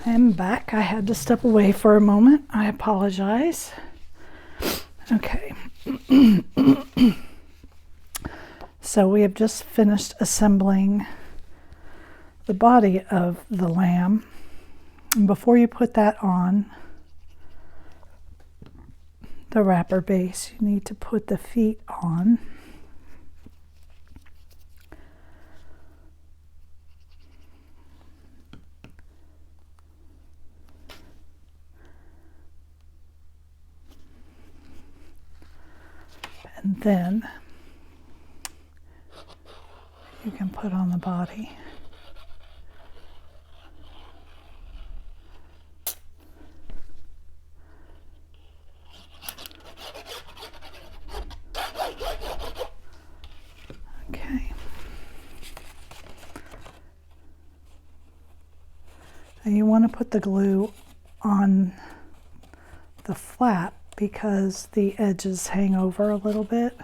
I'm back. I had to step away for a moment. I apologize. Okay. So we have just finished assembling the body of the lamb. And before you put that on the wrapper base, you need to put the feet on. And then you can put on the body. Okay. And you want to put the glue on the flap because the edges hang over a little bit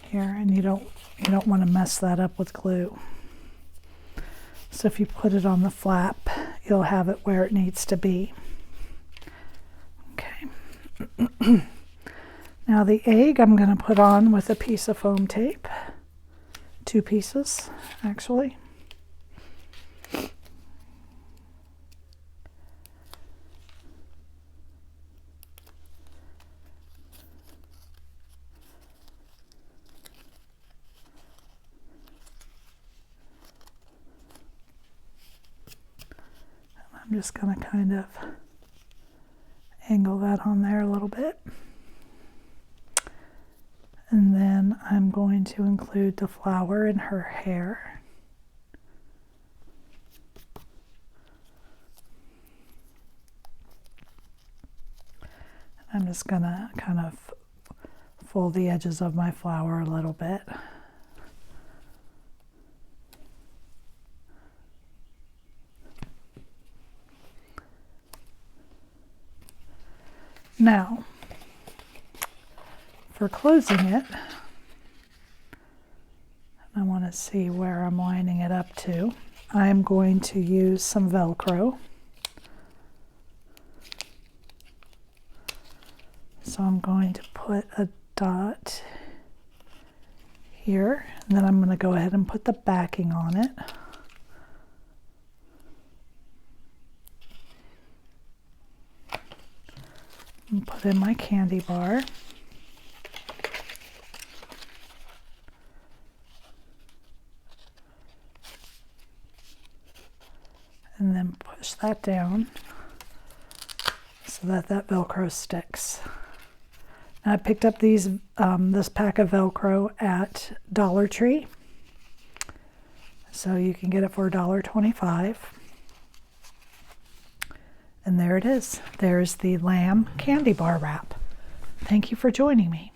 here, and you don't want to mess that up with glue. So if you put it on the flap, you'll have it where it needs to be. Okay. Now the egg I'm going to put on with a piece of foam tape, 2 pieces actually. I'm just going to kind of angle that on there a little bit. And then I'm going to include the flower in her hair. I'm just going to kind of fold the edges of my flower a little bit. Now, for closing it, I want to see where I'm lining it up to. I'm going to use some Velcro. So I'm going to put a dot here, and then I'm going to go ahead and put the backing on it. And put in my candy bar. And then push that down so that Velcro sticks. Now I picked up these this pack of Velcro at Dollar Tree. So you can get it for $1.25. And there it is. There's the lamb candy bar wrap. Thank you for joining me.